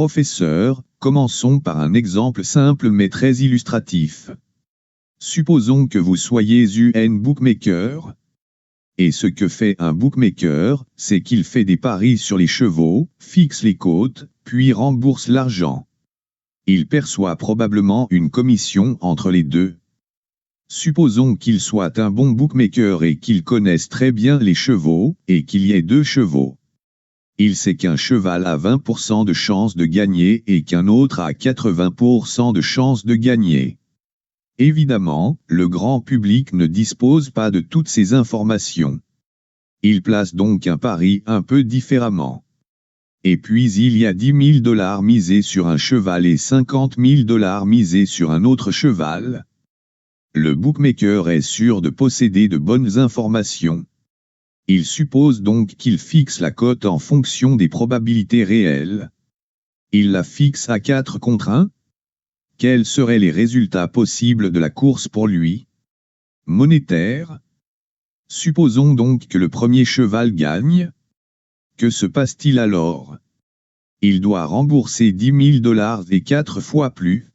Professeur, commençons par un exemple simple mais très illustratif. Supposons que vous soyez un bookmaker. Et ce que fait un bookmaker, c'est qu'il fait des paris sur les chevaux, fixe les cotes, puis rembourse l'argent. Il perçoit probablement une commission entre les deux. Supposons qu'il soit un bon bookmaker et qu'il connaisse très bien les chevaux, et qu'il y ait 2 chevaux. Il sait qu'un cheval a 20% de chance de gagner et qu'un autre a 80% de chance de gagner. Évidemment, le grand public ne dispose pas de toutes ces informations. Il place donc un pari un peu différemment. Et puis il y a 10 000 $ misés sur un cheval et 50 000 $ misés sur un autre cheval. Le bookmaker est sûr de posséder de bonnes informations. Il suppose donc qu'il fixe la cote en fonction des probabilités réelles. Il la fixe à 4 contre 1. Quels seraient les résultats possibles de la course pour lui? Monétaire. Supposons donc que le premier cheval gagne. Que se passe-t-il alors? Il doit rembourser 10 000 $ et 4 fois plus.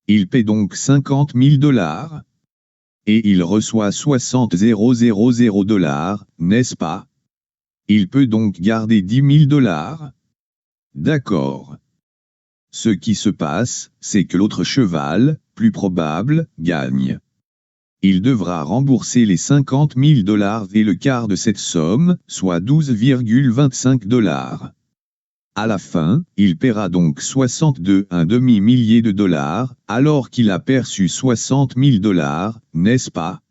Il paie donc 50 000 $. Et il reçoit 60 000 $, n'est-ce pas? Il peut donc garder 10 000 $. D'accord. Ce qui se passe, c'est que l'autre cheval, plus probable, gagne. Il devra rembourser les 50 000 $ et le quart de cette somme, soit 12,25 $. À la fin, il paiera donc 62 un demi-millier de dollars, alors qu'il a perçu 60 000 $, n'est-ce pas?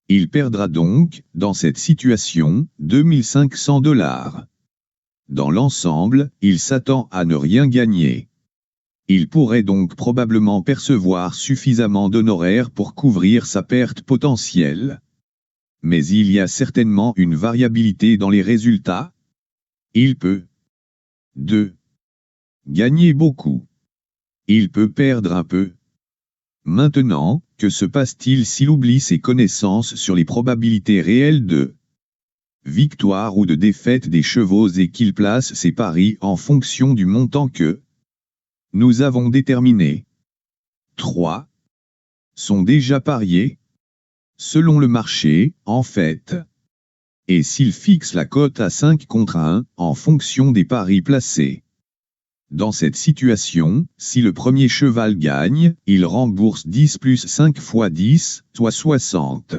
Il perdra donc, dans cette situation, 2 500 $. Dans l'ensemble, il s'attend à ne rien gagner. Il pourrait donc probablement percevoir suffisamment d'honoraires pour couvrir sa perte potentielle. Mais il y a certainement une variabilité dans les résultats. Il peut 2. Gagner beaucoup. Il peut perdre un peu. Maintenant, que se passe-t-il s'il oublie ses connaissances sur les probabilités réelles de victoire ou de défaite des chevaux et qu'il place ses paris en fonction du montant que nous avons déterminé? 3. Sont déjà pariés? Selon le marché, en fait. Et s'il fixe la cote à 5 contre 1, en fonction des paris placés? Dans cette situation, si le premier cheval gagne, il rembourse 10 plus 5 fois 10, soit 60.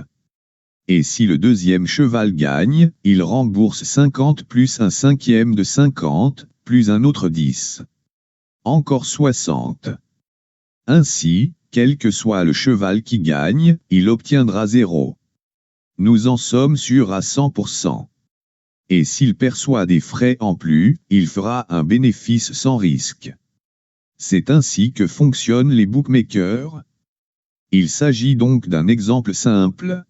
Et si le deuxième cheval gagne, il rembourse 50 plus un cinquième de 50, plus un autre 10. Encore 60. Ainsi, quel que soit le cheval qui gagne, il obtiendra 0. Nous en sommes sûrs à 100%. Et s'il perçoit des frais en plus, il fera un bénéfice sans risque. C'est ainsi que fonctionnent les bookmakers. Il s'agit donc d'un exemple simple.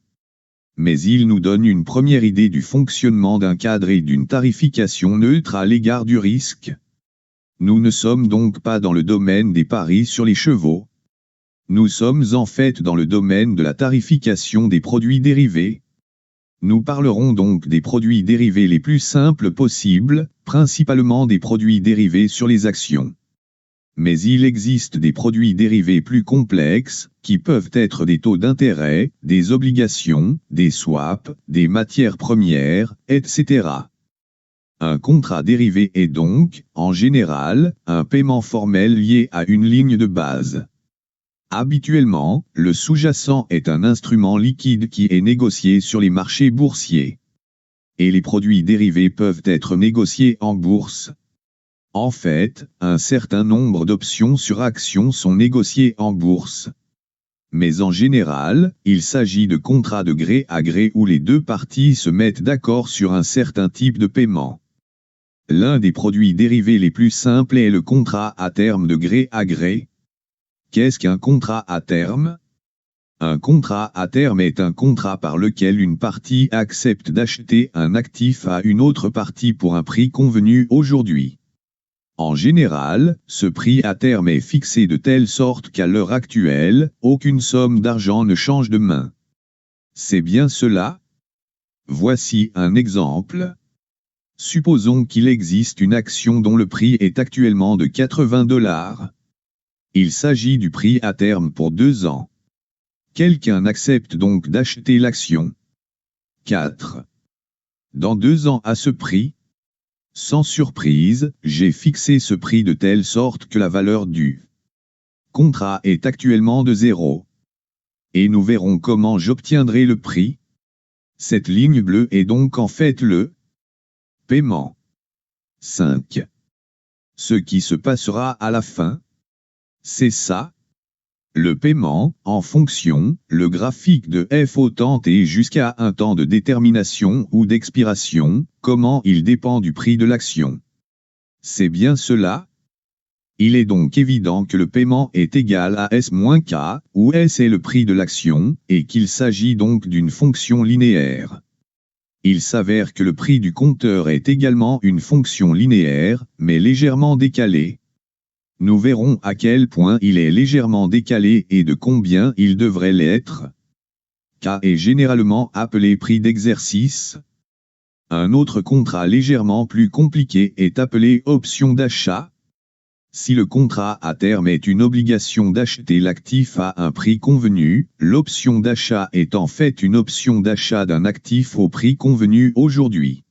Mais il nous donne une première idée du fonctionnement d'un cadre et d'une tarification neutre à l'égard du risque. Nous ne sommes donc pas dans le domaine des paris sur les chevaux. Nous sommes en fait dans le domaine de la tarification des produits dérivés. Nous parlerons donc des produits dérivés les plus simples possibles, principalement des produits dérivés sur les actions. Mais il existe des produits dérivés plus complexes, qui peuvent être des taux d'intérêt, des obligations, des swaps, des matières premières, etc. Un contrat dérivé est donc, en général, un paiement formel lié à une ligne de base. Habituellement, le sous-jacent est un instrument liquide qui est négocié sur les marchés boursiers. Et les produits dérivés peuvent être négociés en bourse. En fait, un certain nombre d'options sur actions sont négociées en bourse. Mais en général, il s'agit de contrats de gré à gré où les deux parties se mettent d'accord sur un certain type de paiement. L'un des produits dérivés les plus simples est le contrat à terme de gré à gré. Qu'est-ce qu'un contrat à terme? Un contrat à terme est un contrat par lequel une partie accepte d'acheter un actif à une autre partie pour un prix convenu aujourd'hui. En général, ce prix à terme est fixé de telle sorte qu'à l'heure actuelle, aucune somme d'argent ne change de main. C'est bien cela? Voici un exemple. Supposons qu'il existe une action dont le prix est actuellement de 80 $. Il s'agit du prix à terme pour 2 ans. Quelqu'un accepte donc d'acheter l'action. 4. Dans 2 ans à ce prix, sans surprise, j'ai fixé ce prix de telle sorte que la valeur du contrat est actuellement de 0. Et nous verrons comment j'obtiendrai le prix. Cette ligne bleue est donc en fait le paiement. 5. Ce qui se passera à la fin, c'est ça. Le paiement, en fonction, le graphique de f au temps t jusqu'à un temps de détermination ou d'expiration, comment il dépend du prix de l'action. C'est bien cela? Il est donc évident que le paiement est égal à S-K, où S est le prix de l'action, et qu'il s'agit donc d'une fonction linéaire. Il s'avère que le prix du compteur est également une fonction linéaire, mais légèrement décalée. Nous verrons à quel point il est légèrement décalé et de combien il devrait l'être. K est généralement appelé prix d'exercice. Un autre contrat légèrement plus compliqué est appelé option d'achat. Si le contrat à terme est une obligation d'acheter l'actif à un prix convenu, l'option d'achat est en fait une option d'achat d'un actif au prix convenu aujourd'hui.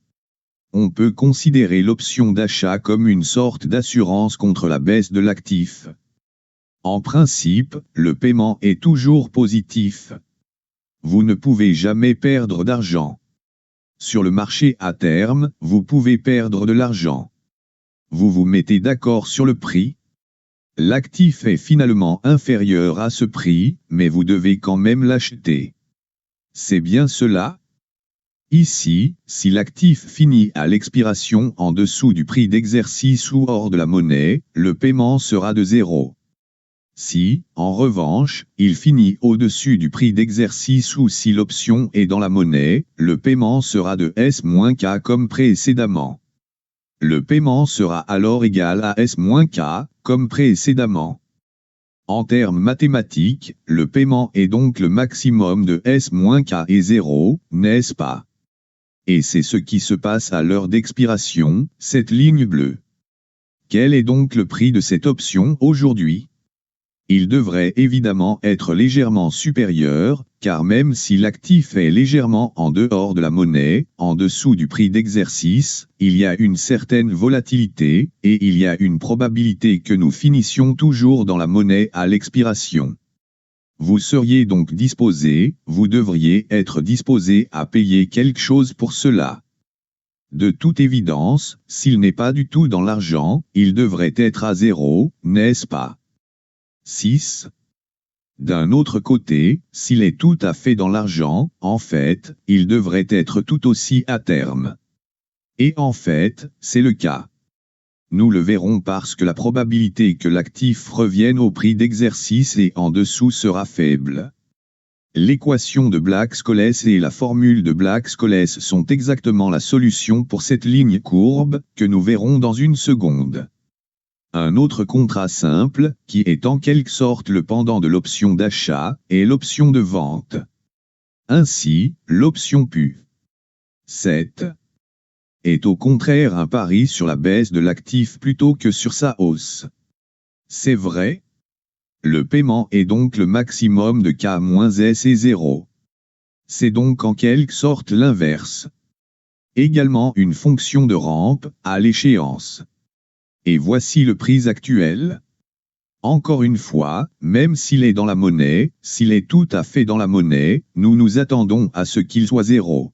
On peut considérer l'option d'achat comme une sorte d'assurance contre la baisse de l'actif. En principe, le paiement est toujours positif. Vous ne pouvez jamais perdre d'argent. Sur le marché à terme, vous pouvez perdre de l'argent. Vous vous mettez d'accord sur le prix. L'actif est finalement inférieur à ce prix, mais vous devez quand même l'acheter. C'est bien cela? Ici, si l'actif finit à l'expiration en dessous du prix d'exercice ou hors de la monnaie, le paiement sera de 0. Si, en revanche, il finit au-dessus du prix d'exercice ou si l'option est dans la monnaie, le paiement sera de S-K comme précédemment. Le paiement sera alors égal à S-K, comme précédemment. En termes mathématiques, le paiement est donc le maximum de S-K et 0, n'est-ce pas? Et c'est ce qui se passe à l'heure d'expiration, cette ligne bleue. Quel est donc le prix de cette option aujourd'hui? Il devrait évidemment être légèrement supérieur, car même si l'actif est légèrement en dehors de la monnaie, en dessous du prix d'exercice, il y a une certaine volatilité, et il y a une probabilité que nous finissions toujours dans la monnaie à l'expiration. Vous seriez donc disposé, vous devriez être disposé à payer quelque chose pour cela. De toute évidence, s'il n'est pas du tout dans l'argent, il devrait être à 0, n'est-ce pas? 6. D'un autre côté, s'il est tout à fait dans l'argent, en fait, il devrait être tout aussi à terme. Et en fait, c'est le cas. Nous le verrons parce que la probabilité que l'actif revienne au prix d'exercice et en dessous sera faible. L'équation de Black-Scholes et la formule de Black-Scholes sont exactement la solution pour cette ligne courbe, que nous verrons dans une seconde. Un autre contrat simple, qui est en quelque sorte le pendant de l'option d'achat, est l'option de vente. Ainsi, l'option PU 7 est au contraire un pari sur la baisse de l'actif plutôt que sur sa hausse. C'est vrai? Le paiement est donc le maximum de K-S et 0. C'est donc en quelque sorte l'inverse. Également une fonction de rampe, à l'échéance. Et voici le prix actuel. Encore une fois, même s'il est dans la monnaie, s'il est tout à fait dans la monnaie, nous nous attendons à ce qu'il soit 0.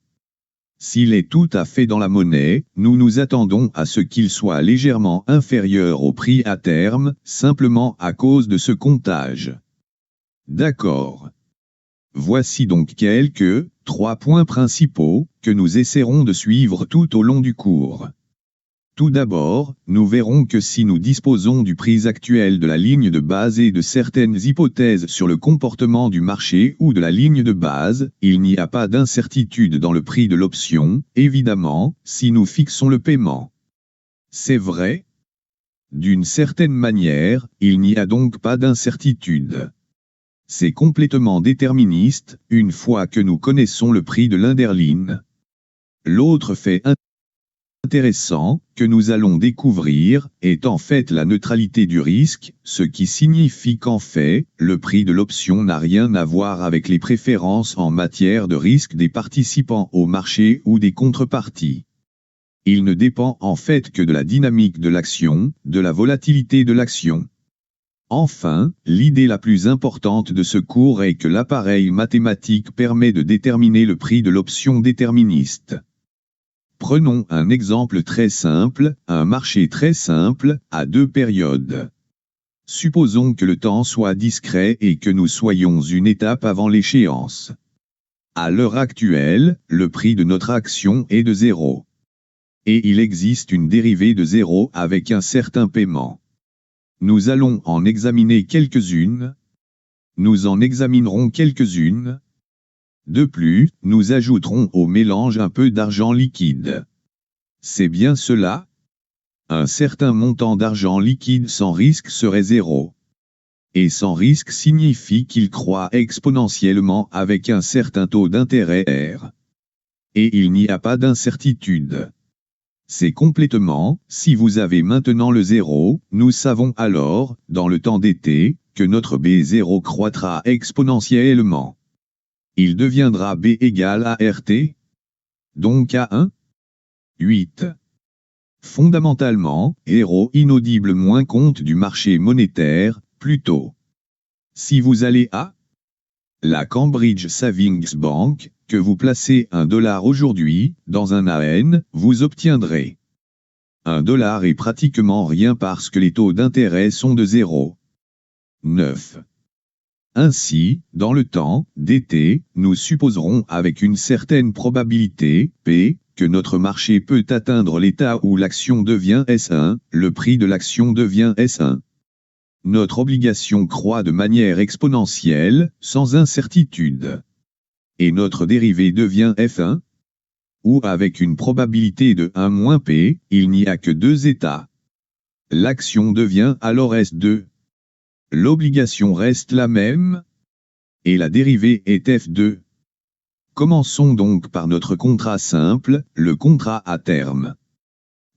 S'il est tout à fait dans la monnaie, nous nous attendons à ce qu'il soit légèrement inférieur au prix à terme, simplement à cause de ce comptage. D'accord. Voici donc quelques 3 points principaux que nous essaierons de suivre tout au long du cours. Tout d'abord, nous verrons que si nous disposons du prix actuel de la ligne de base et de certaines hypothèses sur le comportement du marché ou de la ligne de base, il n'y a pas d'incertitude dans le prix de l'option, évidemment, si nous fixons le paiement. C'est vrai? D'une certaine manière, il n'y a donc pas d'incertitude. C'est complètement déterministe, une fois que nous connaissons le prix de l'Inderline. L'autre fait intéressant que nous allons découvrir est en fait la neutralité du risque, ce qui signifie qu'en fait, le prix de l'option n'a rien à voir avec les préférences en matière de risque des participants au marché ou des contreparties. Il ne dépend en fait que de la dynamique de l'action, de la volatilité de l'action. Enfin, l'idée la plus importante de ce cours est que l'appareil mathématique permet de déterminer le prix de l'option déterministe. Prenons un exemple très simple, un marché très simple, à deux périodes. Supposons que le temps soit discret et que nous soyons une étape avant l'échéance. À l'heure actuelle, le prix de notre action est de 0. Et il existe une dérivée de 0 avec un certain paiement. Nous allons en examiner quelques-unes. Nous en examinerons quelques-unes. De plus, nous ajouterons au mélange un peu d'argent liquide. C'est bien cela? Un certain montant d'argent liquide sans risque serait 0. Et sans risque signifie qu'il croît exponentiellement avec un certain taux d'intérêt R. Et il n'y a pas d'incertitude. C'est complètement, si vous avez maintenant le 0, nous savons alors, dans le temps d'été, que notre B0 croîtra exponentiellement. Il deviendra B égale à RT. Donc à 1. 8. Fondamentalement, héros inaudible moins compte du marché monétaire, plutôt. Si vous allez à la Cambridge Savings Bank, que vous placez $1 aujourd'hui, dans un AN, vous obtiendrez $1 est pratiquement rien parce que les taux d'intérêt sont de 0. 9. Ainsi, dans le temps d'été, nous supposerons avec une certaine probabilité, P, que notre marché peut atteindre l'état où l'action devient S1, le prix de l'action devient S1. Notre obligation croît de manière exponentielle, sans incertitude. Et notre dérivée devient F1, ou avec une probabilité de 1 - P, il n'y a que deux états. L'action devient alors S2. L'obligation reste la même, et la dérivée est F2. Commençons donc par notre contrat simple, le contrat à terme.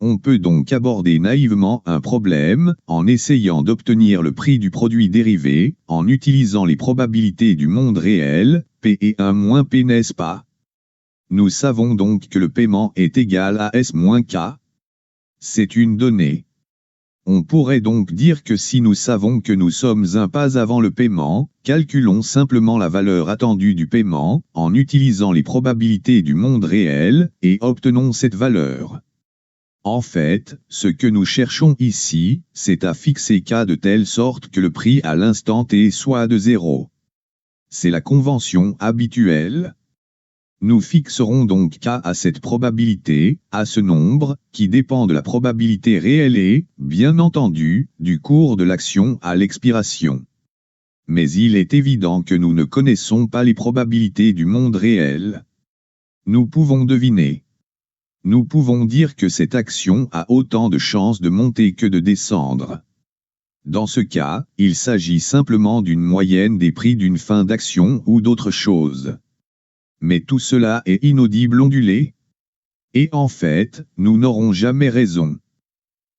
On peut donc aborder naïvement un problème, en essayant d'obtenir le prix du produit dérivé, en utilisant les probabilités du monde réel, P et 1 - P, n'est-ce pas? Nous savons donc que le paiement est égal à S-K. C'est une donnée. On pourrait donc dire que si nous savons que nous sommes un pas avant le paiement, calculons simplement la valeur attendue du paiement, en utilisant les probabilités du monde réel, et obtenons cette valeur. En fait, ce que nous cherchons ici, c'est à fixer K de telle sorte que le prix à l'instant T soit de 0. C'est la convention habituelle. Nous fixerons donc K à cette probabilité, à ce nombre, qui dépend de la probabilité réelle et, bien entendu, du cours de l'action à l'expiration. Mais il est évident que nous ne connaissons pas les probabilités du monde réel. Nous pouvons deviner. Nous pouvons dire que cette action a autant de chances de monter que de descendre. Dans ce cas, il s'agit simplement d'une moyenne des prix d'une fin d'action ou d'autre chose. Mais tout cela est inaudible ondulé. Et en fait, nous n'aurons jamais raison.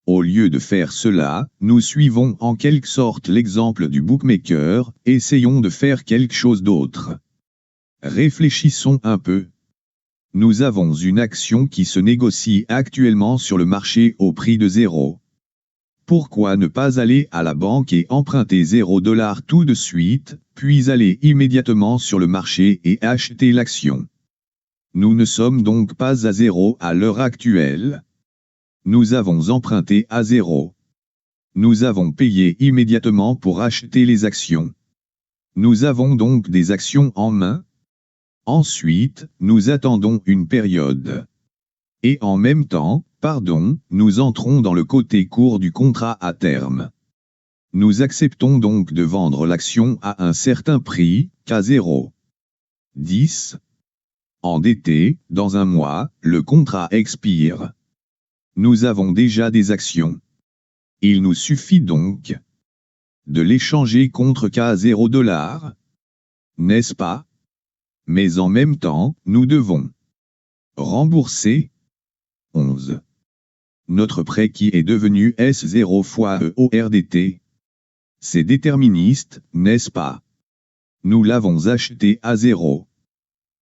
Au lieu de faire cela, nous suivons en quelque sorte l'exemple du bookmaker, essayons de faire quelque chose d'autre. Réfléchissons un peu. Nous avons une action qui se négocie actuellement sur le marché au prix de 0. Pourquoi ne pas aller à la banque et emprunter $0 tout de suite, puis aller immédiatement sur le marché et acheter l'action? Nous ne sommes donc pas à 0 à l'heure actuelle. Nous avons emprunté à 0. Nous avons payé immédiatement pour acheter les actions. Nous avons donc des actions en main. Ensuite, nous attendons une période. Et en même temps, nous entrons dans le côté court du contrat à terme. Nous acceptons donc de vendre l'action à un certain prix, K0. 10. En d'été, dans un mois, le contrat expire. Nous avons déjà des actions. Il nous suffit donc de l'échanger contre K0 $, n'est-ce pas? Mais en même temps, nous devons rembourser 11. notre prêt qui est devenu S0 fois EORDT. C'est déterministe, n'est-ce pas? Nous l'avons acheté à 0.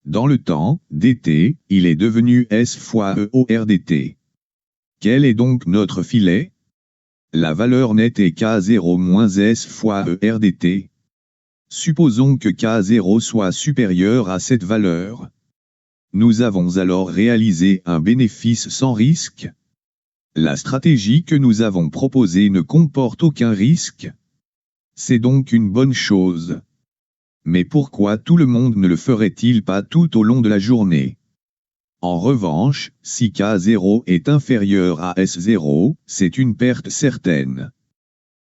Dans le temps, dt, il est devenu S fois EORDT. Quel est donc notre filet? La valeur nette est K0 moins S fois ERDT. Supposons que K0 soit supérieur à cette valeur. Nous avons alors réalisé un bénéfice sans risque. La stratégie que nous avons proposée ne comporte aucun risque. C'est donc une bonne chose. Mais pourquoi tout le monde ne le ferait-il pas tout au long de la journée? En revanche, si K0 est inférieur à S0, c'est une perte certaine.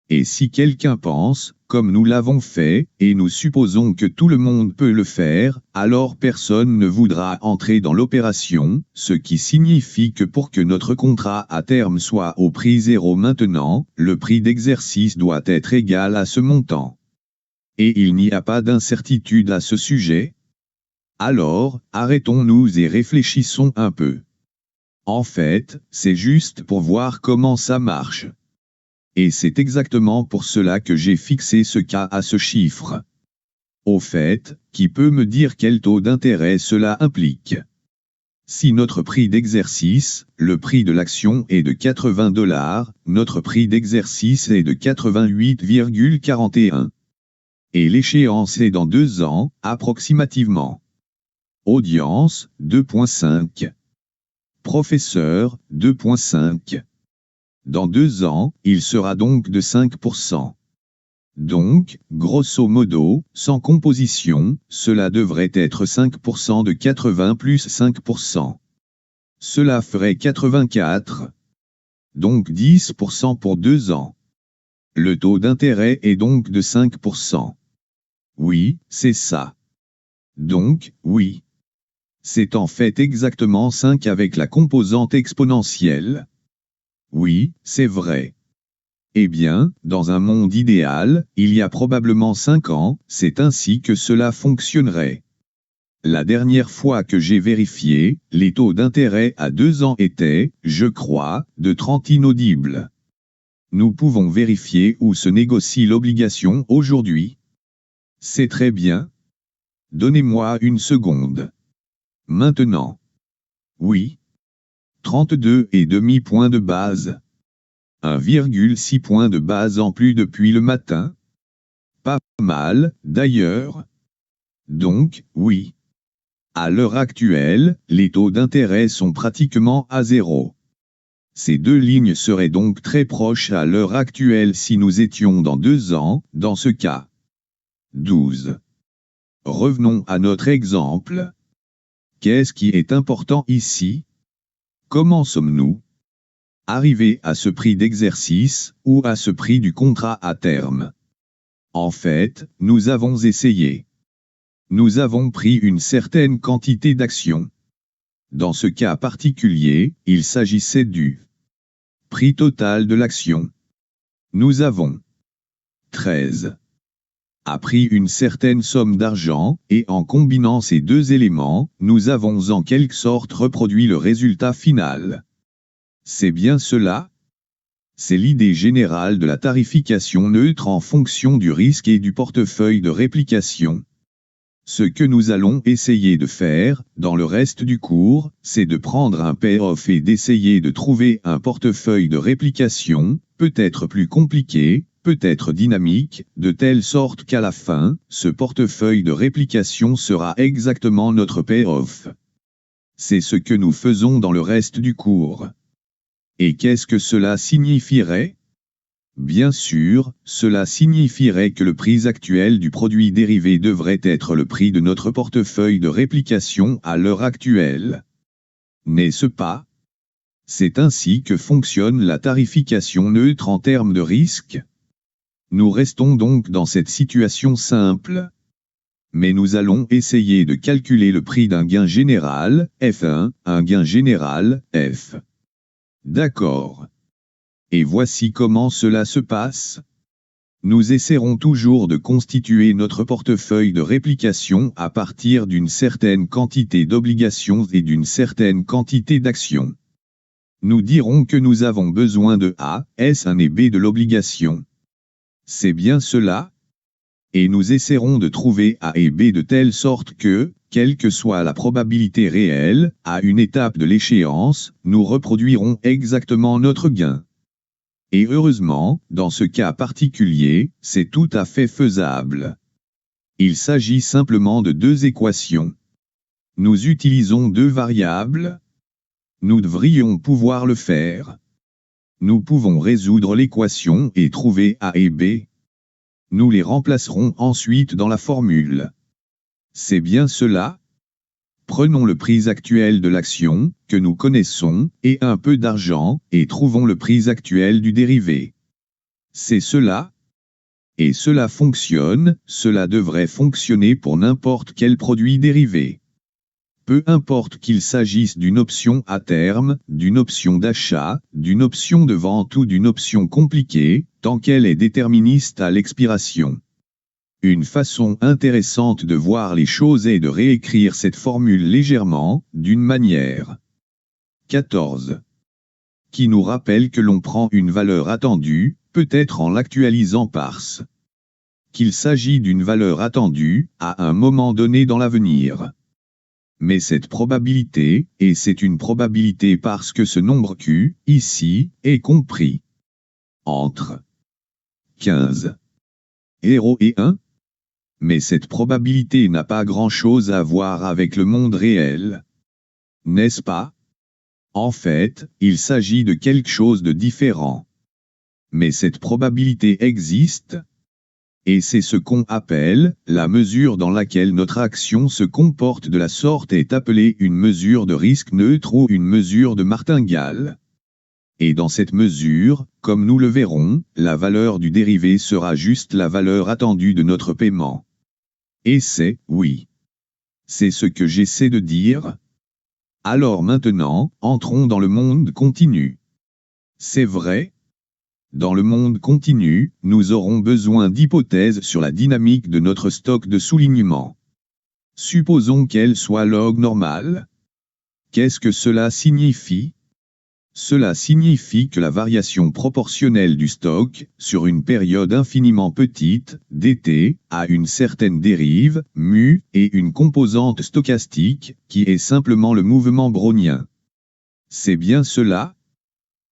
Et si quelqu'un pense, comme nous l'avons fait, et nous supposons que tout le monde peut le faire, alors personne ne voudra entrer dans l'opération, ce qui signifie que pour que notre contrat à terme soit au prix 0 maintenant, le prix d'exercice doit être égal à ce montant. Et il n'y a pas d'incertitude à ce sujet? Alors, arrêtons-nous et réfléchissons un peu. En fait, c'est juste pour voir comment ça marche. Et c'est exactement pour cela que j'ai fixé ce cas à ce chiffre. Au fait, qui peut me dire quel taux d'intérêt cela implique? Si notre prix d'exercice, le prix de l'action est de 80 $, notre prix d'exercice est de 88,41. Et l'échéance est dans 2 ans, approximativement. Audience, 2.5. Professeur, 2.5. Dans 2 ans, il sera donc de 5%. Donc, grosso modo, sans composition, cela devrait être 5% de 80 plus 5%. Cela ferait 84. Donc 10% pour 2 ans. Le taux d'intérêt est donc de 5%. Oui, c'est ça. Donc, oui. C'est en fait exactement 5 avec la composante exponentielle. Oui, c'est vrai. Eh bien, dans un monde idéal, il y a probablement 5 ans, c'est ainsi que cela fonctionnerait. La dernière fois que j'ai vérifié, les taux d'intérêt à 2 ans étaient, je crois, de 30 inaudibles. Nous pouvons vérifier où se négocie l'obligation aujourd'hui. C'est très bien. Donnez-moi une seconde. Maintenant. Oui. 32,5 points de base. 1,6 points de base en plus depuis le matin. Pas mal, d'ailleurs. Donc, oui. À l'heure actuelle, les taux d'intérêt sont pratiquement à 0. Ces 2 lignes seraient donc très proches à l'heure actuelle si nous étions dans 2 ans, dans ce cas. 12. Revenons à notre exemple. Qu'est-ce qui est important ici? Comment sommes-nous arrivés à ce prix d'exercice, ou à ce prix du contrat à terme? En fait, nous avons essayé. Nous avons pris une certaine quantité d'actions. Dans ce cas particulier, il s'agissait du prix total de l'action. Nous avons 13. A pris une certaine somme d'argent, et en combinant ces 2 éléments, nous avons en quelque sorte reproduit le résultat final. C'est bien cela? C'est l'idée générale de la tarification neutre en fonction du risque et du portefeuille de réplication. Ce que nous allons essayer de faire, dans le reste du cours, c'est de prendre un payoff et d'essayer de trouver un portefeuille de réplication, peut-être plus compliqué, peut-être dynamique, de telle sorte qu'à la fin, ce portefeuille de réplication sera exactement notre payoff. C'est ce que nous faisons dans le reste du cours. Et qu'est-ce que cela signifierait? Bien sûr, cela signifierait que le prix actuel du produit dérivé devrait être le prix de notre portefeuille de réplication à l'heure actuelle. N'est-ce pas? C'est ainsi que fonctionne la tarification neutre en termes de risque. Nous restons donc dans cette situation simple. Mais nous allons essayer de calculer le prix d'un gain général, F1, un gain général, F. D'accord. Et voici comment cela se passe. Nous essaierons toujours de constituer notre portefeuille de réplication à partir d'une certaine quantité d'obligations et d'une certaine quantité d'actions. Nous dirons que nous avons besoin de A, S1 et B de l'obligation. C'est bien cela? Et nous essaierons de trouver A et B de telle sorte que, quelle que soit la probabilité réelle, à une étape de l'échéance, nous reproduirons exactement notre gain. Et heureusement, dans ce cas particulier, c'est tout à fait faisable. Il s'agit simplement de deux équations. Nous utilisons deux variables. Nous devrions pouvoir le faire. Nous pouvons résoudre l'équation et trouver A et B. Nous les remplacerons ensuite dans la formule. C'est bien cela? Prenons le prix actuel de l'action, que nous connaissons, et un peu d'argent, et trouvons le prix actuel du dérivé. C'est cela? Et cela fonctionne, cela devrait fonctionner pour n'importe quel produit dérivé. Peu importe qu'il s'agisse d'une option à terme, d'une option d'achat, d'une option de vente ou d'une option compliquée, tant qu'elle est déterministe à l'expiration. Une façon intéressante de voir les choses est de réécrire cette formule légèrement, d'une manière 14. Qui nous rappelle que l'on prend une valeur attendue, peut-être en l'actualisant par ce. Qu'il s'agit d'une valeur attendue, à un moment donné dans l'avenir. Mais cette probabilité, et c'est une probabilité parce que ce nombre Q, ici, est compris entre 15, 0 et 1. Mais cette probabilité n'a pas grand-chose à voir avec le monde réel. N'est-ce pas? En fait, il s'agit de quelque chose de différent. Mais cette probabilité existe. Et c'est ce qu'on appelle, la mesure dans laquelle notre action se comporte de la sorte est appelée une mesure de risque neutre ou une mesure de martingale. Et dans cette mesure, comme nous le verrons, la valeur du dérivé sera juste la valeur attendue de notre paiement. Et c'est, oui. C'est ce que j'essaie de dire. Alors maintenant, entrons dans le monde continu. C'est vrai? Dans le monde continu, nous aurons besoin d'hypothèses sur la dynamique de notre stock de soulignement. Supposons qu'elle soit log normale. Qu'est-ce que cela signifie? Cela signifie que la variation proportionnelle du stock, sur une période infiniment petite, dt, a une certaine dérive, mu, et une composante stochastique, qui est simplement le mouvement brownien. C'est bien cela?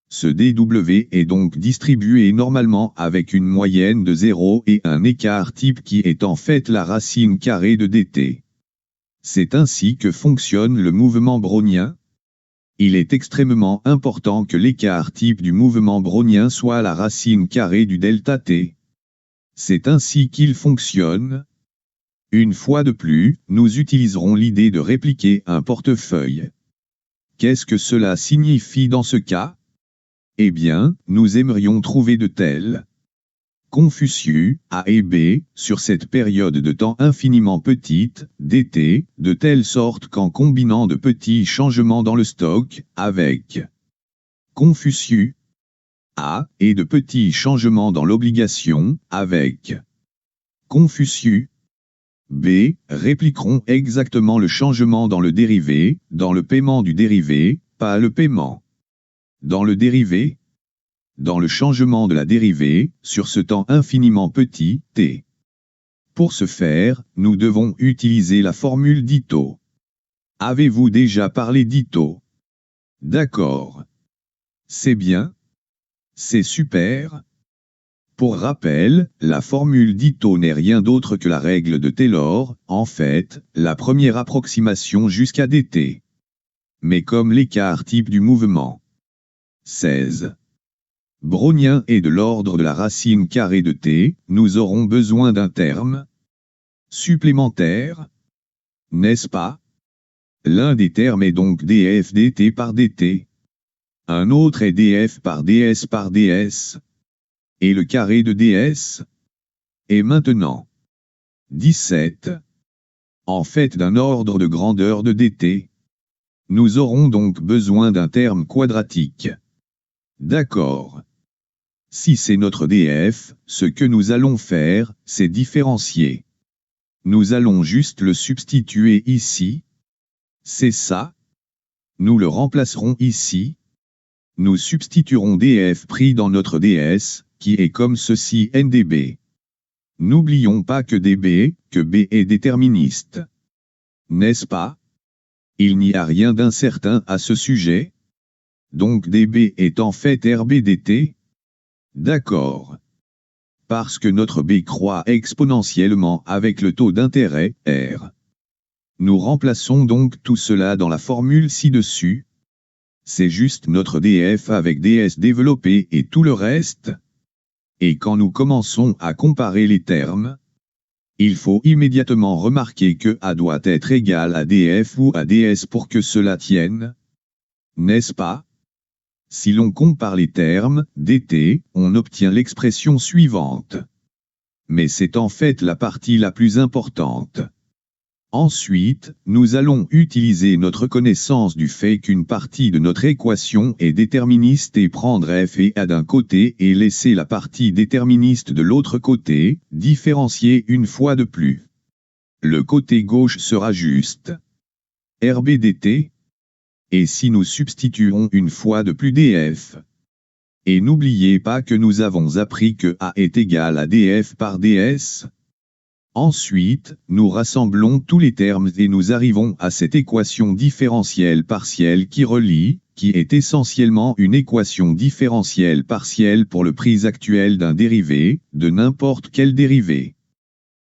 Ce dw est donc distribué normalement avec une moyenne de 0 et un écart type qui est en fait la racine carrée de dt. C'est ainsi que fonctionne le mouvement brownien. Il est extrêmement important que l'écart type du mouvement brownien soit la racine carrée du delta t. C'est ainsi qu'il fonctionne. Une fois de plus, nous utiliserons l'idée de répliquer un portefeuille. Qu'est-ce que cela signifie dans ce cas? Eh bien, nous aimerions trouver de tels Confucius, A et B, sur cette période de temps infiniment petite, dt, de telle sorte qu'en combinant de petits changements dans le stock, avec Confucius, A, et de petits changements dans l'obligation, avec Confucius, B, répliqueront exactement le changement dans le dérivé, dans le paiement du dérivé, pas le paiement. Dans le dérivé, dans le changement de la dérivée, sur ce temps infiniment petit, t. Pour ce faire, nous devons utiliser la formule d'Ito. Avez-vous déjà parlé d'Ito? D'accord. C'est bien. C'est super. Pour rappel, la formule d'Ito n'est rien d'autre que la règle de Taylor, en fait, la première approximation jusqu'à dt. Mais comme l'écart type du mouvement 16. Brownien est de l'ordre de la racine carrée de t, nous aurons besoin d'un terme supplémentaire, n'est-ce pas? L'un des termes est donc df dt par dt. Un autre est df par ds par ds. Et le carré de ds est maintenant 17. En fait d'un ordre de grandeur de dt. Nous aurons donc besoin d'un terme quadratique. D'accord. Si c'est notre df, ce que nous allons faire, c'est différencier. Nous allons juste le substituer ici. C'est ça. Nous le remplacerons ici. Nous substituerons df' dans notre ds, qui est comme ceci ndb. N'oublions pas que que b est déterministe. N'est-ce pas? Il n'y a rien d'incertain à ce sujet? Donc db est en fait rbdt? D'accord. Parce que notre b croît exponentiellement avec le taux d'intérêt, R. Nous remplaçons donc tout cela dans la formule ci-dessus. C'est juste notre df avec ds développé et tout le reste. Et quand nous commençons à comparer les termes, il faut immédiatement remarquer que A doit être égal à df ou à ds pour que cela tienne. N'est-ce pas? Si l'on compare les termes, dt, on obtient l'expression suivante. Mais c'est en fait la partie la plus importante. Ensuite, nous allons utiliser notre connaissance du fait qu'une partie de notre équation est déterministe et prendre f et a d'un côté et laisser la partie déterministe de l'autre côté, différencier une fois de plus. Le côté gauche sera juste rbdt. Et si nous substituons une fois de plus df? Et n'oubliez pas que nous avons appris que A est égal à df par ds. Ensuite, nous rassemblons tous les termes et nous arrivons à cette équation différentielle partielle qui est essentiellement une équation différentielle partielle pour le prix actuel d'un dérivé, de n'importe quel dérivé.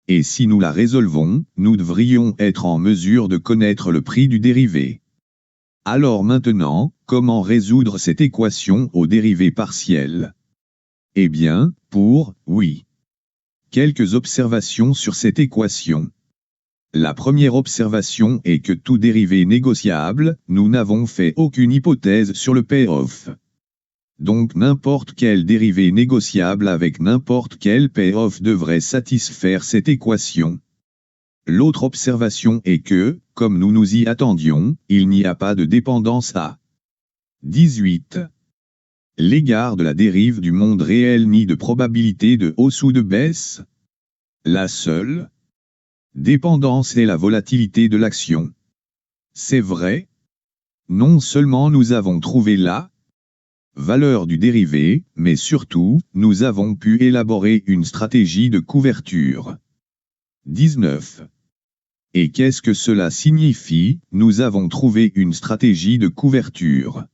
Et si nous la résolvons, nous devrions être en mesure de connaître le prix du dérivé. Alors maintenant, comment résoudre cette équation au dérivé partiel? Eh bien, oui. Quelques observations sur cette équation. La première observation est que tout dérivé négociable, nous n'avons fait aucune hypothèse sur le payoff. Donc n'importe quel dérivé négociable avec n'importe quel payoff devrait satisfaire cette équation. L'autre observation est que, comme nous nous y attendions, il n'y a pas de dépendance à 18. L'égard de la dérive du monde réel ni de probabilité de hausse ou de baisse. La seule dépendance est la volatilité de l'action. C'est vrai? Non seulement nous avons trouvé la valeur du dérivé, mais surtout, nous avons pu élaborer une stratégie de couverture. 19. Et qu'est-ce que cela signifie? Nous avons trouvé une stratégie de couverture.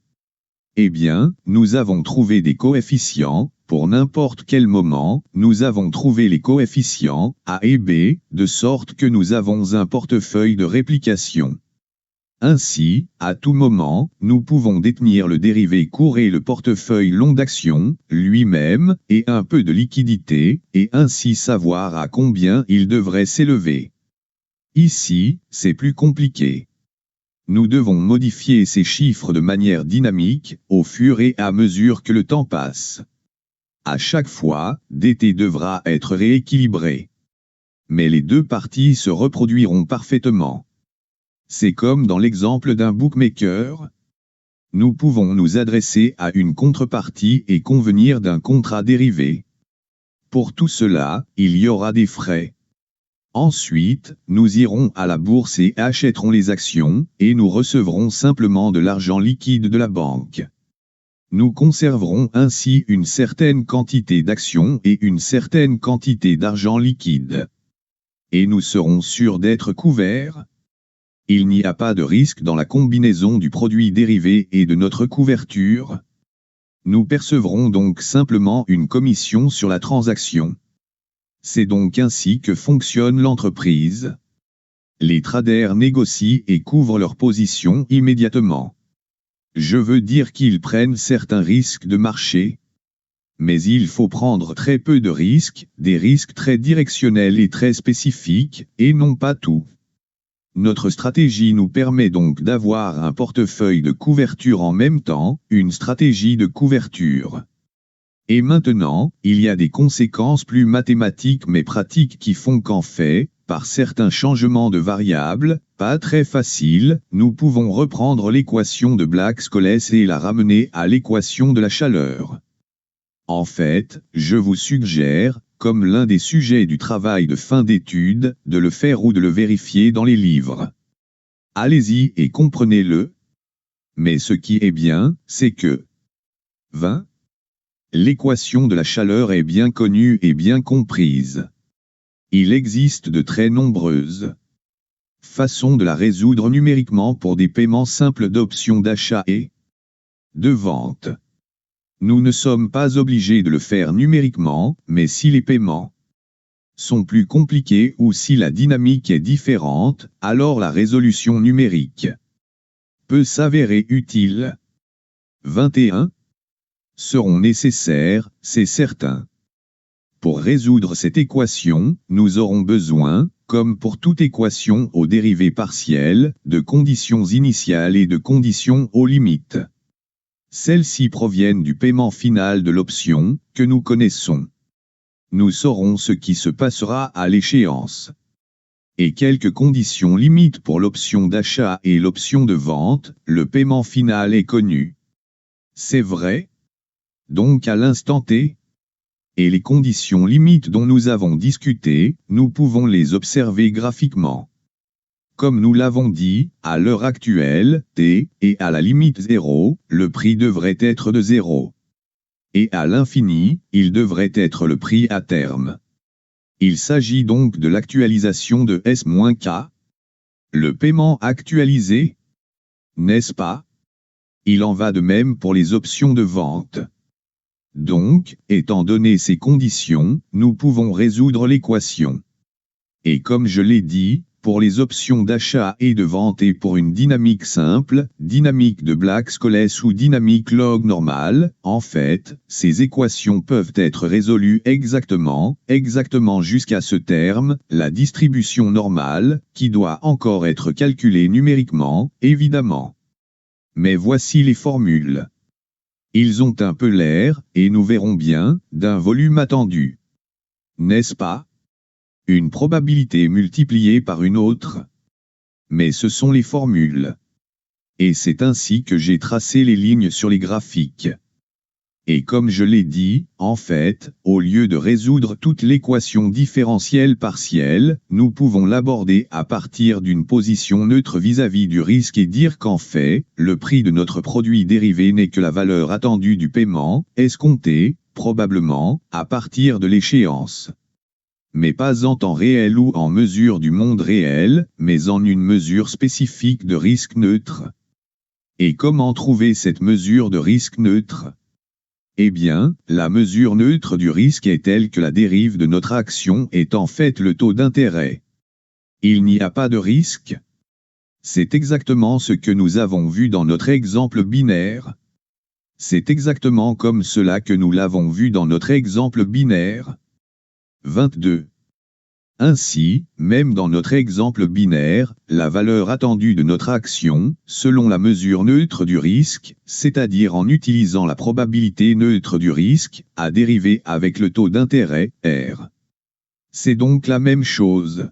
Eh bien, nous avons trouvé des coefficients, pour n'importe quel moment, nous avons trouvé les coefficients, A et B, de sorte que nous avons un portefeuille de réplication. Ainsi, à tout moment, nous pouvons détenir le dérivé court et le portefeuille long d'action, lui-même, et un peu de liquidité, et ainsi savoir à combien il devrait s'élever. Ici, c'est plus compliqué. Nous devons modifier ces chiffres de manière dynamique, au fur et à mesure que le temps passe. À chaque fois, dt devra être rééquilibré. Mais les deux parties se reproduiront parfaitement. C'est comme dans l'exemple d'un bookmaker. Nous pouvons nous adresser à une contrepartie et convenir d'un contrat dérivé. Pour tout cela, il y aura des frais. Ensuite, nous irons à la bourse et achèterons les actions, et nous recevrons simplement de l'argent liquide de la banque. Nous conserverons ainsi une certaine quantité d'actions et une certaine quantité d'argent liquide. Et nous serons sûrs d'être couverts. Il n'y a pas de risque dans la combinaison du produit dérivé et de notre couverture. Nous percevrons donc simplement une commission sur la transaction. C'est donc ainsi que fonctionne l'entreprise. Les traders négocient et couvrent leur position immédiatement. Je veux dire qu'ils prennent certains risques de marché. Mais il faut prendre très peu de risques, des risques très directionnels et très spécifiques, et non pas tout. Notre stratégie nous permet donc d'avoir un portefeuille de couverture en même temps, une stratégie de couverture. Et maintenant, il y a des conséquences plus mathématiques mais pratiques qui font qu'en fait, par certains changements de variables, pas très faciles, nous pouvons reprendre l'équation de Black-Scholes et la ramener à l'équation de la chaleur. En fait, je vous suggère, comme l'un des sujets du travail de fin d'études, de le faire ou de le vérifier dans les livres. Allez-y et comprenez-le. Mais ce qui est bien, c'est que 20. L'équation de la chaleur est bien connue et bien comprise. Il existe de très nombreuses façons de la résoudre numériquement pour des paiements simples d'options d'achat et de vente. Nous ne sommes pas obligés de le faire numériquement, mais si les paiements sont plus compliqués ou si la dynamique est différente, alors la résolution numérique peut s'avérer utile. 21. Seront nécessaires, c'est certain. Pour résoudre cette équation, nous aurons besoin, comme pour toute équation aux dérivées partielles, de conditions initiales et de conditions aux limites. Celles-ci proviennent du paiement final de l'option, que nous connaissons. Nous saurons ce qui se passera à l'échéance. Et quelques conditions limites pour l'option d'achat et l'option de vente, le paiement final est connu. C'est vrai? Donc à l'instant T, et les conditions limites dont nous avons discuté, nous pouvons les observer graphiquement. Comme nous l'avons dit, à l'heure actuelle, T, et à la limite 0, le prix devrait être de 0. Et à l'infini, il devrait être le prix à terme. Il s'agit donc de l'actualisation de S-K. Le paiement actualisé, n'est-ce pas? Il en va de même pour les options de vente. Donc, étant donné ces conditions, nous pouvons résoudre l'équation. Et comme je l'ai dit, pour les options d'achat et de vente et pour une dynamique simple, dynamique de Black-Scholes ou dynamique log normale, en fait, ces équations peuvent être résolues exactement jusqu'à ce terme, la distribution normale, qui doit encore être calculée numériquement, évidemment. Mais voici les formules. Ils ont un peu l'air, et nous verrons bien, d'un volume attendu. N'est-ce pas? Une probabilité multipliée par une autre. Mais ce sont les formules. Et c'est ainsi que j'ai tracé les lignes sur les graphiques. Et comme je l'ai dit, en fait, au lieu de résoudre toute l'équation différentielle partielle, nous pouvons l'aborder à partir d'une position neutre vis-à-vis du risque et dire qu'en fait, le prix de notre produit dérivé n'est que la valeur attendue du paiement, escompté, probablement, à partir de l'échéance. Mais pas en temps réel ou en mesure du monde réel, mais en une mesure spécifique de risque neutre. Et comment trouver cette mesure de risque neutre? Eh bien, la mesure neutre du risque est telle que la dérive de notre action est en fait le taux d'intérêt. Il n'y a pas de risque? C'est exactement ce que nous avons vu dans notre exemple binaire. C'est exactement comme cela que nous l'avons vu dans notre exemple binaire. 22. Ainsi, même dans notre exemple binaire, la valeur attendue de notre action, selon la mesure neutre du risque, c'est-à-dire en utilisant la probabilité neutre du risque, a dérivé avec le taux d'intérêt, R. C'est donc la même chose.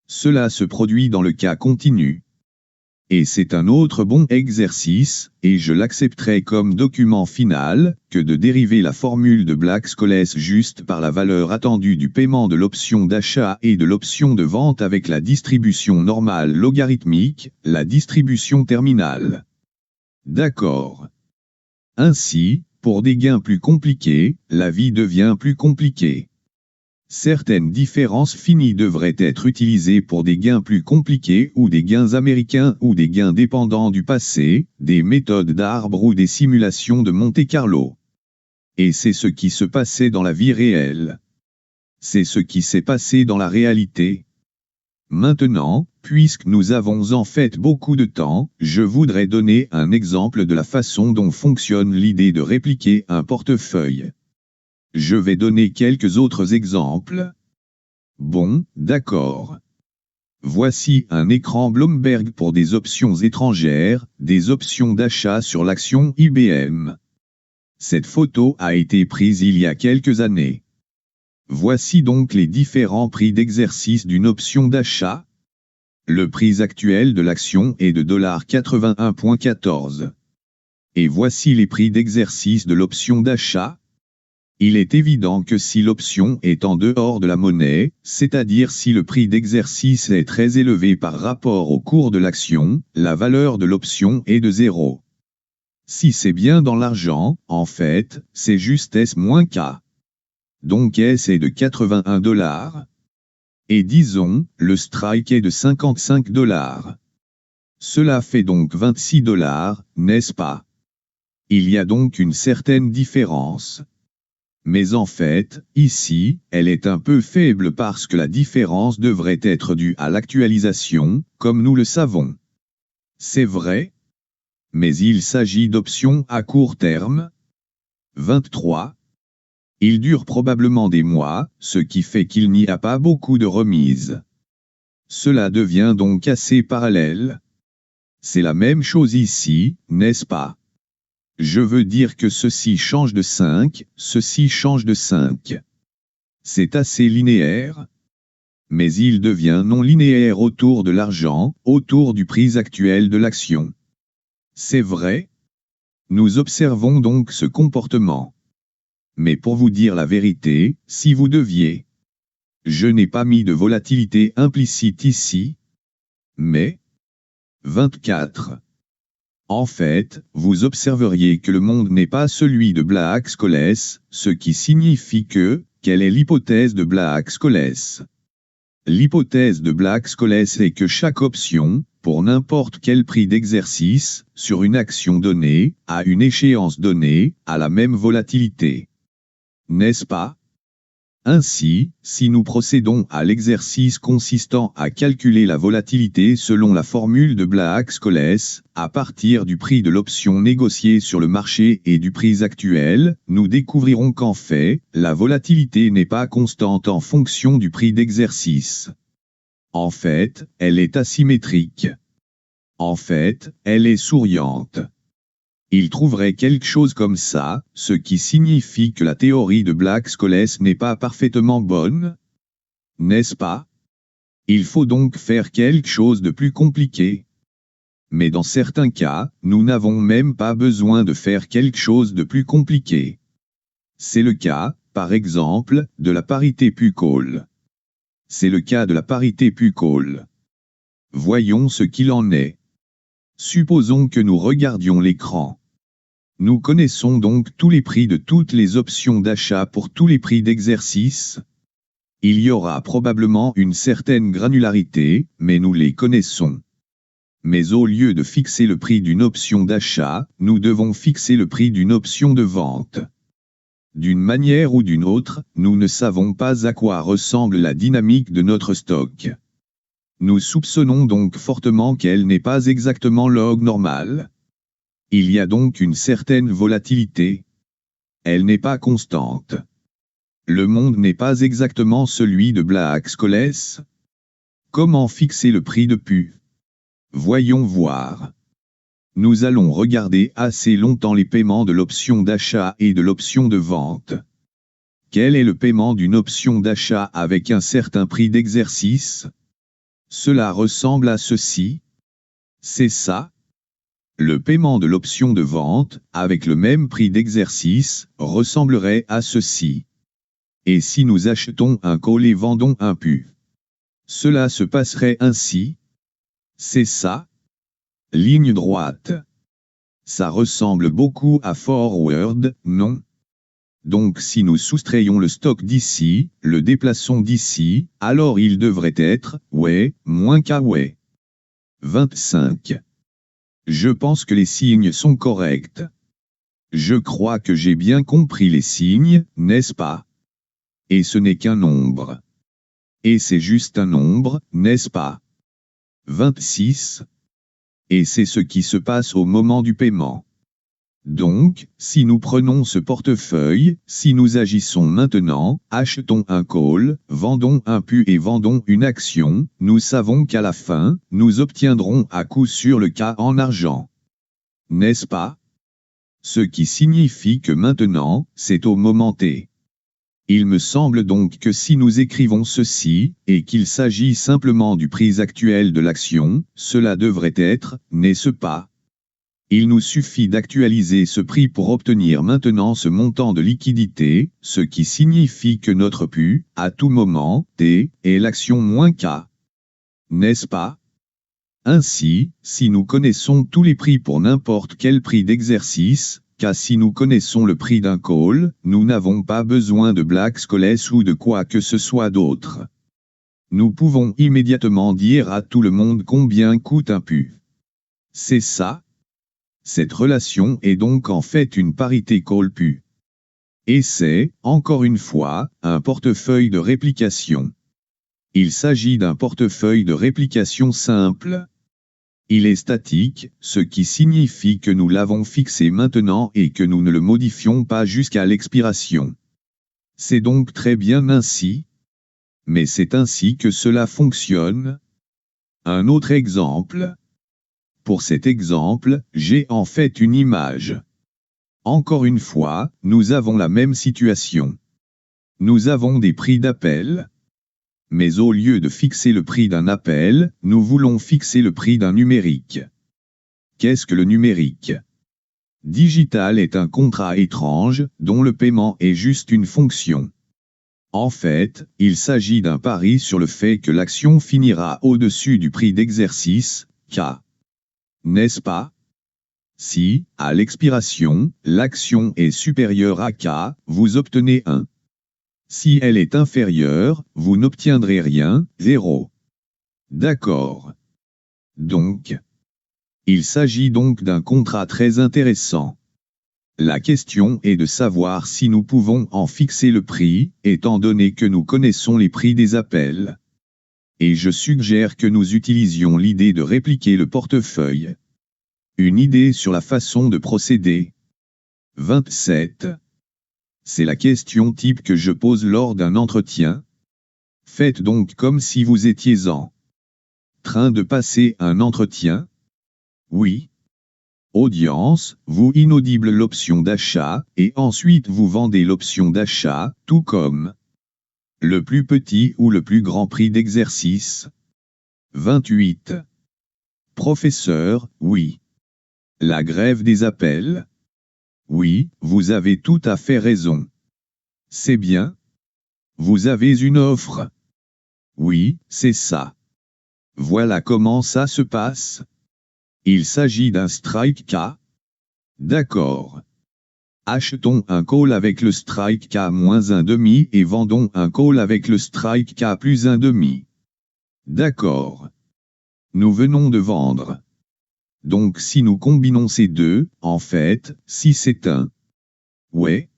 Cela se produit dans le cas continu. Et c'est un autre bon exercice, et je l'accepterai comme document final, que de dériver la formule de Black-Scholes juste par la valeur attendue du paiement de l'option d'achat et de l'option de vente avec la distribution normale logarithmique, la distribution terminale. D'accord. Ainsi, pour des gains plus compliqués, la vie devient plus compliquée. Certaines différences finies devraient être utilisées pour des gains plus compliqués ou des gains américains ou des gains dépendants du passé, des méthodes d'arbre ou des simulations de Monte-Carlo. Et c'est ce qui se passait dans la vie réelle. C'est ce qui s'est passé dans la réalité. Maintenant, puisque nous avons en fait beaucoup de temps, je voudrais donner un exemple de la façon dont fonctionne l'idée de répliquer un portefeuille. Je vais donner quelques autres exemples. Bon, d'accord. Voici un écran Bloomberg pour des options étrangères, des options d'achat sur l'action IBM. Cette photo a été prise il y a quelques années. Voici donc les différents prix d'exercice d'une option d'achat. Le prix actuel de l'action est de $81.14. Et voici les prix d'exercice de l'option d'achat. Il est évident que si l'option est en dehors de la monnaie, c'est-à-dire si le prix d'exercice est très élevé par rapport au cours de l'action, la valeur de l'option est de 0. Si c'est bien dans l'argent, en fait, c'est juste S moins K. Donc S est de 81 $. Et disons, le strike est de 55 $. Cela fait donc 26 $, n'est-ce pas? Il y a donc une certaine différence. Mais en fait, ici, elle est un peu faible parce que la différence devrait être due à l'actualisation, comme nous le savons. C'est vrai? Mais il s'agit d'options à court terme. 23. Il dure probablement des mois, ce qui fait qu'il n'y a pas beaucoup de remises. Cela devient donc assez parallèle. C'est la même chose ici, n'est-ce pas? Je veux dire que ceci change de 5, ceci change de 5. C'est assez linéaire. Mais il devient non linéaire autour de l'argent, autour du prix actuel de l'action. C'est vrai? Nous observons donc ce comportement. Mais pour vous dire la vérité, si vous deviez. Je n'ai pas mis de volatilité implicite ici. Mais 24. En fait, vous observeriez que le monde n'est pas celui de Black-Scholes, ce qui signifie que, quelle est l'hypothèse de Black-Scholes? L'hypothèse de Black-Scholes est que chaque option, pour n'importe quel prix d'exercice, sur une action donnée, à une échéance donnée, a la même volatilité. N'est-ce pas? Ainsi, si nous procédons à l'exercice consistant à calculer la volatilité selon la formule de Black-Scholes, à partir du prix de l'option négociée sur le marché et du prix actuel, nous découvrirons qu'en fait, la volatilité n'est pas constante en fonction du prix d'exercice. En fait, elle est asymétrique. En fait, elle est souriante. Il trouverait quelque chose comme ça, ce qui signifie que la théorie de Black-Scholes n'est pas parfaitement bonne. N'est-ce pas? Il faut donc faire quelque chose de plus compliqué. Mais dans certains cas, nous n'avons même pas besoin de faire quelque chose de plus compliqué. C'est le cas, par exemple, de la parité Put-Call. C'est le cas de la parité Put-Call. Voyons ce qu'il en est. Supposons que nous regardions l'écran. Nous connaissons donc tous les prix de toutes les options d'achat pour tous les prix d'exercice. Il y aura probablement une certaine granularité, mais nous les connaissons. Mais au lieu de fixer le prix d'une option d'achat, nous devons fixer le prix d'une option de vente. D'une manière ou d'une autre, nous ne savons pas à quoi ressemble la dynamique de notre stock. Nous soupçonnons donc fortement qu'elle n'est pas exactement log normal. Il y a donc une certaine volatilité. Elle n'est pas constante. Le monde n'est pas exactement celui de Black-Scholes. Comment fixer le prix de Put? Voyons voir. Nous allons regarder assez longtemps les paiements de l'option d'achat et de l'option de vente. Quel est le paiement d'une option d'achat avec un certain prix d'exercice? Cela ressemble à ceci. C'est ça. Le paiement de l'option de vente, avec le même prix d'exercice, ressemblerait à ceci. Et si nous achetons un call et vendons un Put? Cela se passerait ainsi. C'est ça. Ligne droite. Ça ressemble beaucoup à forward, non? Donc si nous soustrayons le stock d'ici, le déplaçons d'ici, alors il devrait être, ouais, moins qu'à ouais. 25. Je pense que les signes sont corrects. Je crois que j'ai bien compris les signes, n'est-ce pas? Et ce n'est qu'un nombre. Et c'est juste un nombre, n'est-ce pas? 26. Et c'est ce qui se passe au moment du paiement. Donc, si nous prenons ce portefeuille, si nous agissons maintenant, achetons un call, vendons un Put et vendons une action, nous savons qu'à la fin, nous obtiendrons à coup sûr le cas en argent. N'est-ce pas? Ce qui signifie que maintenant, c'est au moment T. Il me semble donc que si nous écrivons ceci, et qu'il s'agit simplement du prix actuel de l'action, cela devrait être, n'est-ce pas? Il nous suffit d'actualiser ce prix pour obtenir maintenant ce montant de liquidité, ce qui signifie que notre Put, à tout moment, T, est l'action moins K. N'est-ce pas? Ainsi, si nous connaissons tous les prix pour n'importe quel prix d'exercice, car si nous connaissons le prix d'un call, nous n'avons pas besoin de Black Scholes ou de quoi que ce soit d'autre. Nous pouvons immédiatement dire à tout le monde combien coûte un pu. C'est ça. Cette relation est donc en fait une parité call-pu. Et c'est, encore une fois, un portefeuille de réplication. Il s'agit d'un portefeuille de réplication simple. Il est statique, ce qui signifie que nous l'avons fixé maintenant et que nous ne le modifions pas jusqu'à l'expiration. C'est donc très bien ainsi. Mais c'est ainsi que cela fonctionne. Un autre exemple. Pour cet exemple, j'ai en fait une image. Encore une fois, nous avons la même situation. Nous avons des prix d'appel. Mais au lieu de fixer le prix d'un appel, nous voulons fixer le prix d'un numérique. Qu'est-ce que le numérique? Digital est un contrat étrange, dont le paiement est juste une fonction. En fait, il s'agit d'un pari sur le fait que l'action finira au-dessus du prix d'exercice, K. N'est-ce pas? Si, à l'expiration, l'action est supérieure à K, vous obtenez 1. Si elle est inférieure, vous n'obtiendrez rien, 0. D'accord. Donc, il s'agit donc d'un contrat très intéressant. La question est de savoir si nous pouvons en fixer le prix, étant donné que nous connaissons les prix des appels. Et je suggère que nous utilisions l'idée de répliquer le portefeuille. Une idée sur la façon de procéder. 27. C'est la question type que je pose lors d'un entretien. Faites donc comme si vous étiez en train de passer un entretien. Oui. Audience, vous inaudible l'option d'achat, et ensuite vous vendez l'option d'achat, tout comme le plus petit ou le plus grand prix d'exercice. 28. Professeur, oui. La grève des appels? Oui, vous avez tout à fait raison. C'est bien. Vous avez une offre? Oui, c'est ça. Voilà comment ça se passe. Il s'agit d'un strike K? D'accord. Achetons un call avec le strike K moins 1,5 et vendons un call avec le strike K plus 1,5. D'accord. Nous venons de vendre. Donc si nous combinons ces deux, en fait, si c'est un. Ouais.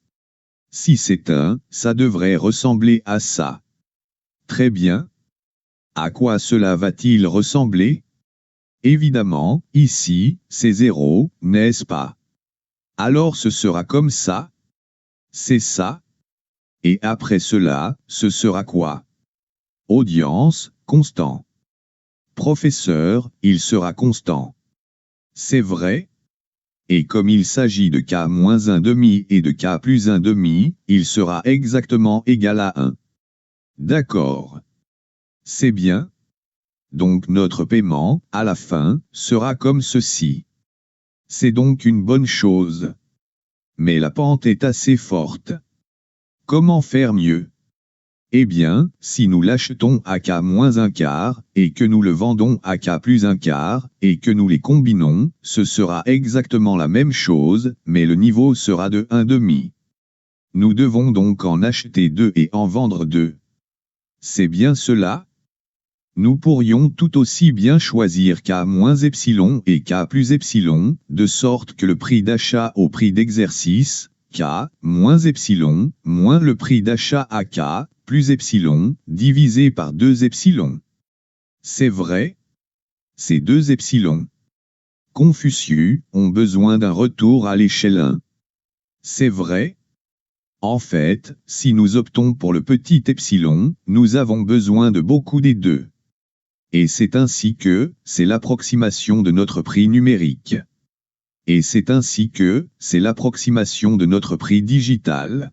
Si c'est un, ça devrait ressembler à ça. Très bien. À quoi cela va-t-il ressembler? Évidemment, ici, c'est 0, n'est-ce pas? Alors ce sera comme ça? C'est ça? Et après cela, ce sera quoi? Audience, constant. Professeur, il sera constant. C'est vrai? Et comme il s'agit de K moins 1,5 et de K plus 1,5, il sera exactement égal à 1. D'accord. C'est bien. Donc notre paiement, à la fin, sera comme ceci. C'est donc une bonne chose. Mais la pente est assez forte. Comment faire mieux? Eh bien, si nous l'achetons à K moins 1/4, et que nous le vendons à K plus 1/4, et que nous les combinons, ce sera exactement la même chose, mais le niveau sera de 1,5. Nous devons donc en acheter 2 et en vendre 2. C'est bien cela? Nous pourrions tout aussi bien choisir K moins epsilon et K plus epsilon, de sorte que le prix d'achat au prix d'exercice, K, moins epsilon, moins le prix d'achat à K, plus epsilon, divisé par 2 epsilon. C'est vrai? Ces 2 epsilon. Confucius, ont besoin d'un retour à l'échelle 1. C'est vrai? En fait, si nous optons pour le petit epsilon, nous avons besoin de beaucoup des deux. Et c'est ainsi que, c'est l'approximation de notre prix numérique. Et c'est ainsi que, c'est l'approximation de notre prix digital.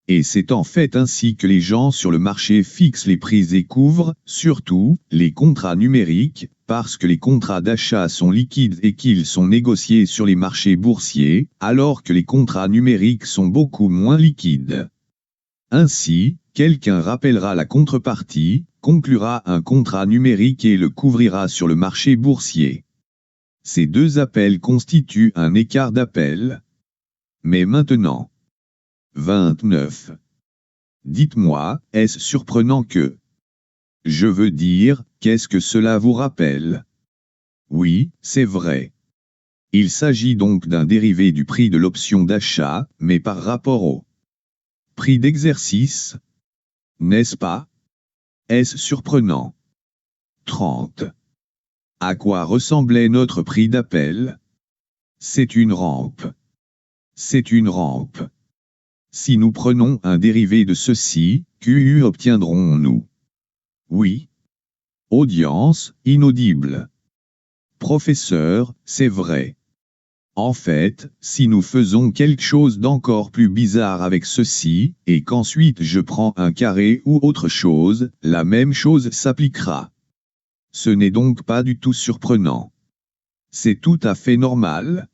Et c'est en fait ainsi que les gens sur le marché fixent les prix et couvrent, surtout, les contrats numériques, parce que les contrats d'achat sont liquides et qu'ils sont négociés sur les marchés boursiers, alors que les contrats numériques sont beaucoup moins liquides. Ainsi, quelqu'un rappellera la contrepartie, conclura un contrat numérique et le couvrira sur le marché boursier. Ces deux appels constituent un écart d'appel. Mais maintenant. 29. Dites-moi, est-ce surprenant que... Je veux dire, qu'est-ce que cela vous rappelle? Oui, c'est vrai. Il s'agit donc d'un dérivé du prix de l'option d'achat, mais par rapport au prix d'exercice. N'est-ce pas? Est-ce surprenant? 30. À quoi ressemblait notre prix d'appel? C'est une rampe. C'est une rampe. Si nous prenons un dérivé de ceci, QU obtiendrons-nous? Oui. Audience, inaudible. Professeur, c'est vrai. En fait, si nous faisons quelque chose d'encore plus bizarre avec ceci, et qu'ensuite je prends un carré ou autre chose, la même chose s'appliquera. Ce n'est donc pas du tout surprenant. C'est tout à fait normal.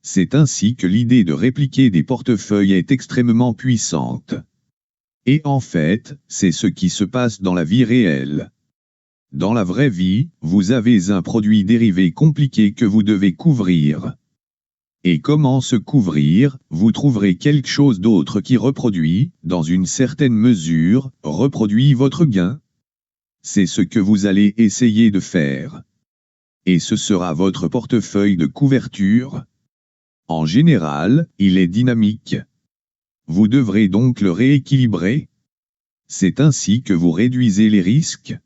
C'est ainsi que l'idée de répliquer des portefeuilles est extrêmement puissante. Et en fait, c'est ce qui se passe dans la vie réelle. Dans la vraie vie, vous avez un produit dérivé compliqué que vous devez couvrir. Et comment se couvrir? Vous trouverez quelque chose d'autre qui reproduit, dans une certaine mesure, reproduit votre gain. C'est ce que vous allez essayer de faire. Et ce sera votre portefeuille de couverture. En général, il est dynamique. Vous devrez donc le rééquilibrer. C'est ainsi que vous réduisez les risques.